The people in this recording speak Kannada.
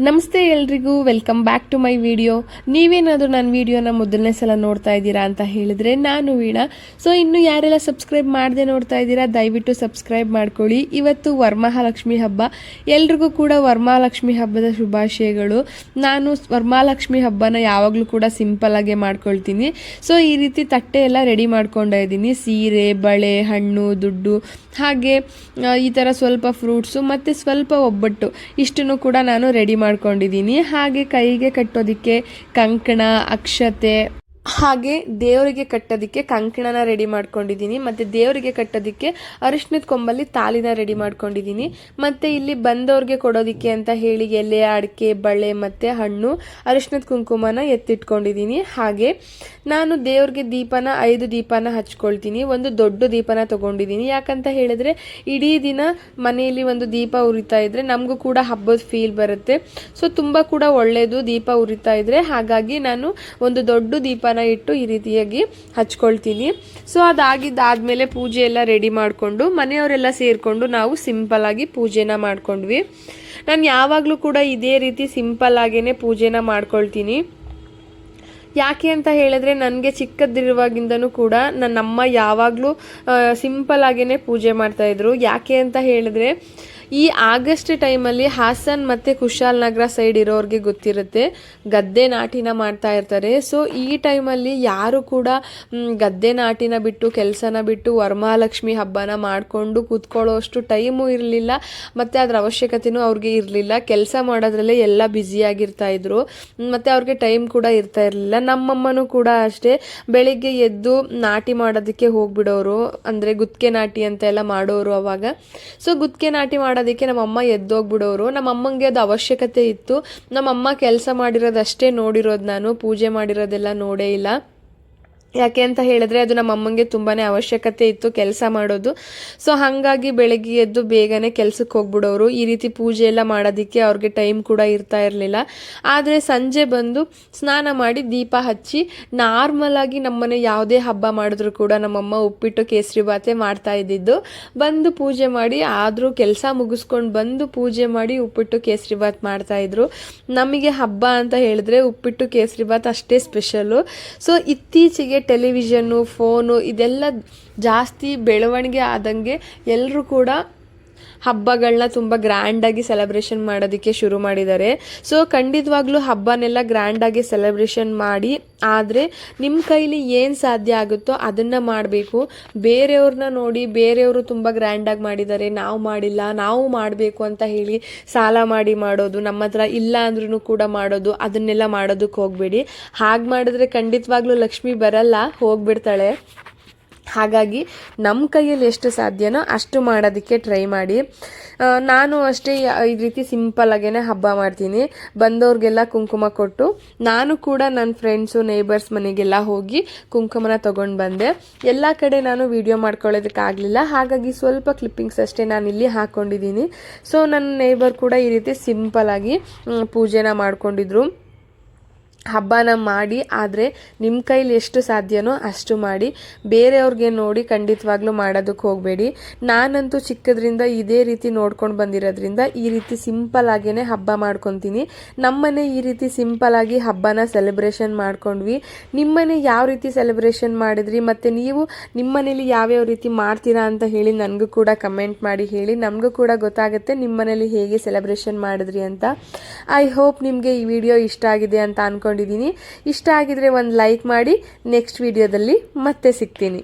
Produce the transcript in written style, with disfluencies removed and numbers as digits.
ನಮಸ್ತೆ ಎಲ್ರಿಗೂ, welcome back to my video. ನೀವೇನಾದರೂ ನನ್ನ ವಿಡಿಯೋನ ಮೊದಲನೇ ಸಲ ನೋಡ್ತಾ ಇದ್ದೀರಾ ಅಂತ ಹೇಳಿದರೆ ನಾನು ವೀಣಾ. ಸೊ ಇನ್ನು ಯಾರೆಲ್ಲ ಸಬ್ಸ್ಕ್ರೈಬ್ ಮಾಡದೆ ನೋಡ್ತಾ ಇದ್ದೀರಾ ದಯವಿಟ್ಟು ಸಬ್ಸ್ಕ್ರೈಬ್ ಮಾಡ್ಕೊಳ್ಳಿ. ಇವತ್ತು ವರಮಹಾಲಕ್ಷ್ಮಿ ಹಬ್ಬ, ಎಲ್ರಿಗೂ ಕೂಡ ವರಮಹಾಲಕ್ಷ್ಮಿ ಹಬ್ಬದ ಶುಭಾಶಯಗಳು. ನಾನು ವರಮಹಾಲಕ್ಷ್ಮಿ ಹಬ್ಬನ ಯಾವಾಗಲೂ ಕೂಡ ಸಿಂಪಲ್ಲಾಗೆ ಮಾಡ್ಕೊಳ್ತೀನಿ. ಸೊ ಈ ರೀತಿ ತಟ್ಟೆ ಎಲ್ಲ ರೆಡಿ ಮಾಡ್ಕೊಂಡೇ ಇದ್ದೀನಿ. ಸೀರೆ, ಬಳೆ, ಹಣ್ಣು, ದುಡ್ಡು, ಹಾಗೆ ಈ ಥರ ಸ್ವಲ್ಪ ಫ್ರೂಟ್ಸು ಮತ್ತು ಸ್ವಲ್ಪ ಒಬ್ಬಟ್ಟು ಇಷ್ಟನ್ನು ಕೂಡ ನಾನು ರೆಡಿ ಮಾಡ್ಕೊಂಡಿದ್ದೀನಿ. ಹಾಗೆ ಕೈಗೆ ಕಟ್ಟೋದಕ್ಕೆ ಕಂಕಣ, ಅಕ್ಷತೆ, ಹಾಗೆ ದೇವರಿಗೆ ಕಟ್ಟೋದಕ್ಕೆ ಕಂಕಣನ ರೆಡಿ ಮಾಡ್ಕೊಂಡಿದ್ದೀನಿ. ಮತ್ತು ದೇವರಿಗೆ ಕಟ್ಟೋದಕ್ಕೆ ಅರಿಶಿನದ ಕೊಂಬಲ್ಲಿ ತಾಲಿನ ರೆಡಿ ಮಾಡ್ಕೊಂಡಿದ್ದೀನಿ. ಮತ್ತು ಇಲ್ಲಿ ಬಂದವ್ರಿಗೆ ಕೊಡೋದಕ್ಕೆ ಅಂತ ಹೇಳಿ ಎಲೆ, ಅಡಿಕೆ, ಬಳೆ ಮತ್ತು ಹಣ್ಣು, ಅರಿಶಿನದ ಕುಂಕುಮನ ಎತ್ತಿಟ್ಕೊಂಡಿದ್ದೀನಿ. ಹಾಗೆ ನಾನು ದೇವ್ರಿಗೆ 5 ದೀಪನ ಹಚ್ಕೊಳ್ತೀನಿ. ಒಂದು ದೊಡ್ಡ ದೀಪನ ತೊಗೊಂಡಿದ್ದೀನಿ. ಯಾಕಂತ ಹೇಳಿದ್ರೆ ಇಡೀ ದಿನ ಮನೆಯಲ್ಲಿ ಒಂದು ದೀಪ ಉರಿತಾ ಇದ್ರೆ ನಮಗೂ ಕೂಡ ಹಬ್ಬದ ಫೀಲ್ ಬರುತ್ತೆ. ಸೊ ತುಂಬ ಕೂಡ ಒಳ್ಳೆಯದು ದೀಪ ಉರಿತಾ ಇದ್ರೆ. ಹಾಗಾಗಿ ನಾನು ಒಂದು ದೊಡ್ಡ ದೀಪನ ಇಟ್ಟು ಈ ರೀತಿಯಾಗಿ ಹಚ್ಕೊಳ್ತೀನಿ. ಸೊ ಅದಾಗಿದ್ದಾದ್ಮೇಲೆ ಪೂಜೆ ಎಲ್ಲ ರೆಡಿ ಮಾಡಿಕೊಂಡು ಮನೆಯವರೆಲ್ಲ ಸೇರಿಕೊಂಡು ನಾವು ಸಿಂಪಲ್ ಆಗಿ ಪೂಜೆನ ಮಾಡ್ಕೊಂಡ್ವಿ. ನಾನು ಯಾವಾಗಲೂ ಕೂಡ ಇದೇ ರೀತಿ ಸಿಂಪಲ್ ಆಗೇನೆ ಪೂಜೆನ ಮಾಡ್ಕೊಳ್ತೀನಿ. ಯಾಕೆ ಅಂತ ಹೇಳಿದ್ರೆ ನನಗೆ ಚಿಕ್ಕದಿರುವಾಗಿಂದನೂ ಕೂಡ ನನ್ನಮ್ಮ ಯಾವಾಗಲೂ ಸಿಂಪಲ್ ಆಗೇನೆ ಪೂಜೆ ಮಾಡ್ತಾಯಿದ್ರು. ಯಾಕೆ ಅಂತ ಹೇಳಿದ್ರೆ ಈ ಆಗಸ್ಟ್ ಟೈಮಲ್ಲಿ ಹಾಸನ್ ಮತ್ತು ಕುಶಾಲನಗರ ಸೈಡ್ ಇರೋರಿಗೆ ಗೊತ್ತಿರುತ್ತೆ, ಗದ್ದೆ ನಾಟಿನ ಮಾಡ್ತಾ ಇರ್ತಾರೆ. ಸೊ ಈ ಟೈಮಲ್ಲಿ ಯಾರು ಕೂಡ ಗದ್ದೆ ನಾಟಿನ ಬಿಟ್ಟು ಕೆಲಸನ ಬಿಟ್ಟು ವರಮಹಾಲಕ್ಷ್ಮಿ ಹಬ್ಬನ ಮಾಡಿಕೊಂಡು ಕೂತ್ಕೊಳ್ಳೋಷ್ಟು ಟೈಮು ಇರಲಿಲ್ಲ ಮತ್ತು ಅದರ ಅವಶ್ಯಕತೆಯೂ ಅವ್ರಿಗೆ ಇರಲಿಲ್ಲ. ಕೆಲಸ ಮಾಡೋದ್ರಲ್ಲೇ ಎಲ್ಲ ಬ್ಯುಸಿಯಾಗಿರ್ತಾಯಿದ್ರು ಮತ್ತು ಅವ್ರಿಗೆ ಟೈಮ್ ಕೂಡ ಇರ್ತಾ ಇರಲಿಲ್ಲ. ನಮ್ಮಮ್ಮನೂ ಕೂಡ ಅಷ್ಟೇ, ಬೆಳಿಗ್ಗೆ ಎದ್ದು ನಾಟಿ ಮಾಡೋದಕ್ಕೆ ಹೋಗ್ಬಿಡೋರು, ಅಂದರೆ ಗುತ್ತಿಗೆ ನಾಟಿ ಅಂತ ಎಲ್ಲ ಮಾಡೋರು ಅವಾಗ. ಸೊ ಗುತ್ತಿಗೆ ನಾಟಿ ಮಾಡೋದಕ್ಕೆ ನಮ್ಮಮ್ಮ ಎದ್ದೋಗ್ಬಿಡೋರು. ನಮ್ಮಮ್ಮಂಗೆ ಅದು ಅವಶ್ಯಕತೆ ಇತ್ತು. ನಮ್ಮಮ್ಮ ಕೆಲಸ ಮಾಡಿರೋದಷ್ಟೇ ನೋಡಿರೋದು, ನಾನು ಪೂಜೆ ಮಾಡಿರೋದೆಲ್ಲ ನೋಡೇ ಇಲ್ಲ. ಯಾಕೆ ಅಂತ ಹೇಳಿದ್ರೆ ಅದು ನಮ್ಮ ಅಮ್ಮಂಗೆ ತುಂಬಾ ಅವಶ್ಯಕತೆ ಇತ್ತು ಕೆಲಸ ಮಾಡೋದು. ಸೊ ಹಾಗಾಗಿ ಬೆಳಗ್ಗೆ ಎದ್ದು ಬೇಗನೆ ಕೆಲಸಕ್ಕೆ ಹೋಗ್ಬಿಡೋರು. ಈ ರೀತಿ ಪೂಜೆ ಎಲ್ಲ ಮಾಡೋದಕ್ಕೆ ಅವ್ರಿಗೆ ಟೈಮ್ ಕೂಡ ಇರ್ತಾ ಇರಲಿಲ್ಲ. ಆದರೆ ಸಂಜೆ ಬಂದು ಸ್ನಾನ ಮಾಡಿ ದೀಪ ಹಚ್ಚಿ ನಾರ್ಮಲಾಗಿ ನಮ್ಮನೆ ಯಾವುದೇ ಹಬ್ಬ ಮಾಡಿದ್ರು ಕೂಡ ನಮ್ಮಮ್ಮ ಉಪ್ಪಿಟ್ಟು ಕೇಸರಿ ಬಾತೆ ಮಾಡ್ತಾ ಇದ್ದಿದ್ದು. ಬಂದು ಪೂಜೆ ಮಾಡಿ, ಆದರೂ ಕೆಲಸ ಮುಗಿಸ್ಕೊಂಡು ಬಂದು ಪೂಜೆ ಮಾಡಿ ಉಪ್ಪಿಟ್ಟು ಕೇಸರಿ ಬಾತ್ ಮಾಡ್ತಾಯಿದ್ರು. ನಮಗೆ ಹಬ್ಬ ಅಂತ ಹೇಳಿದ್ರೆ ಉಪ್ಪಿಟ್ಟು ಕೇಸರಿ ಬಾತ್ ಅಷ್ಟೇ ಸ್ಪೆಷಲ್ಲು. ಸೊ ಇತ್ತೀಚೆಗೆ ಟೆಲಿವಿಷನ್ನು, ಫೋನು ಇದೆಲ್ಲ ಜಾಸ್ತಿ ಬೆಳವಣಿಗೆ ಆದಂಗೆ ಎಲ್ಲರೂ ಕೂಡ ಹಬ್ಬಗಳನ್ನ ತುಂಬ ಗ್ರ್ಯಾಂಡಾಗಿ ಸೆಲೆಬ್ರೇಷನ್ ಮಾಡೋದಕ್ಕೆ ಶುರು ಮಾಡಿದ್ದಾರೆ. ಸೊ ಖಂಡಿತವಾಗ್ಲೂ ಹಬ್ಬನೆಲ್ಲ ಗ್ರ್ಯಾಂಡಾಗಿ ಸೆಲೆಬ್ರೇಷನ್ ಮಾಡಿ, ಆದರೆ ನಿಮ್ಮ ಕೈಲಿ ಏನು ಸಾಧ್ಯ ಆಗುತ್ತೋ ಅದನ್ನು ಮಾಡಬೇಕು. ಬೇರೆಯವ್ರನ್ನ ನೋಡಿ ಬೇರೆಯವರು ತುಂಬ ಗ್ರ್ಯಾಂಡಾಗಿ ಮಾಡಿದ್ದಾರೆ, ನಾವು ಮಾಡಿಲ್ಲ, ನಾವು ಮಾಡಬೇಕು ಅಂತ ಹೇಳಿ ಸಾಲ ಮಾಡಿ ಮಾಡೋದು, ನಮ್ಮ ಹತ್ರ ಇಲ್ಲ ಅಂದ್ರೂ ಕೂಡ ಮಾಡೋದು, ಅದನ್ನೆಲ್ಲ ಮಾಡೋದಕ್ಕೆ ಹೋಗಬೇಡಿ. ಹಾಗೆ ಮಾಡಿದ್ರೆ ಖಂಡಿತವಾಗ್ಲೂ ಲಕ್ಷ್ಮಿ ಬರಲ್ಲ, ಹೋಗ್ಬಿಡ್ತಾಳೆ. ಹಾಗಾಗಿ ನಮ್ಮ ಕೈಯಲ್ಲಿ ಎಷ್ಟು ಸಾಧ್ಯನೋ ಅಷ್ಟು ಮಾಡೋದಕ್ಕೆ ಟ್ರೈ ಮಾಡಿ. ನಾನು ಅಷ್ಟೇ ಈ ರೀತಿ ಸಿಂಪಲ್ಲಾಗೇ ಹಬ್ಬ ಮಾಡ್ತೀನಿ. ಬಂದವ್ರಿಗೆಲ್ಲ ಕುಂಕುಮ ಕೊಟ್ಟು ನಾನು ಕೂಡ ನನ್ನ ಫ್ರೆಂಡ್ಸು, ನೇಬರ್ಸ್ ಮನೆಗೆಲ್ಲ ಹೋಗಿ ಕುಂಕುಮನ ತೊಗೊಂಡು ಬಂದೆ. ಎಲ್ಲ ಕಡೆ ನಾನು ವಿಡಿಯೋ ಮಾಡ್ಕೊಳ್ಳೋದಕ್ಕಾಗಲಿಲ್ಲ, ಹಾಗಾಗಿ ಸ್ವಲ್ಪ ಕ್ಲಿಪ್ಪಿಂಗ್ಸ್ ಅಷ್ಟೇ ನಾನಿಲ್ಲಿ ಹಾಕ್ಕೊಂಡಿದ್ದೀನಿ. ಸೊ ನನ್ನ ನೇಬರ್ ಕೂಡ ಈ ರೀತಿ ಸಿಂಪಲ್ಲಾಗಿ ಪೂಜೆನ ಮಾಡ್ಕೊಂಡಿದ್ರು. ಹಬ್ಬನ ಮಾಡಿ, ಆದರೆ ನಿಮ್ಮ ಕೈಲಿ ಎಷ್ಟು ಸಾಧ್ಯನೋ ಅಷ್ಟು ಮಾಡಿ. ಬೇರೆಯವ್ರಿಗೆ ನೋಡಿ ಖಂಡಿತವಾಗ್ಲೂ ಮಾಡೋದಕ್ಕೆ ಹೋಗಬೇಡಿ. ನಾನಂತೂ ಚಿಕ್ಕದ್ರಿಂದ ಇದೇ ರೀತಿ ನೋಡ್ಕೊಂಡು ಬಂದಿರೋದ್ರಿಂದ ಈ ರೀತಿ ಸಿಂಪಲ್ ಆಗೇ ಹಬ್ಬ ಮಾಡ್ಕೊತೀನಿ. ನಮ್ಮನೆ ಈ ರೀತಿ ಸಿಂಪಲ್ಲಾಗಿ ಹಬ್ಬನ ಸೆಲೆಬ್ರೇಷನ್ ಮಾಡ್ಕೊಂಡ್ವಿ. ನಿಮ್ಮನೆ ಯಾವ ರೀತಿ ಸೆಲೆಬ್ರೇಷನ್ ಮಾಡಿದ್ರಿ ಮತ್ತು ನೀವು ನಿಮ್ಮನೇಲಿ ಯಾವ್ಯಾವ ರೀತಿ ಮಾಡ್ತೀರಾ ಅಂತ ಹೇಳಿ ನನಗೂ ಕೂಡ ಕಮೆಂಟ್ ಮಾಡಿ ಹೇಳಿ. ನಮಗೂ ಕೂಡ ಗೊತ್ತಾಗುತ್ತೆ ನಿಮ್ಮನೇಲಿ ಹೇಗೆ ಸೆಲೆಬ್ರೇಷನ್ ಮಾಡಿದ್ರಿ ಅಂತ. ಐ ಹೋಪ್ ನಿಮಗೆ ಈ ವಿಡಿಯೋ ಇಷ್ಟ ಆಗಿದೆ ಅಂತ ಇಷ್ಟ ಆಗಿದ್ರೆ ಒಂದು ಲೈಕ್ ಮಾಡಿ. ನೆಕ್ಸ್ಟ್ ವಿಡಿಯೋದಲ್ಲಿ ಮತ್ತೆ ಸಿಗ್ತೀನಿ.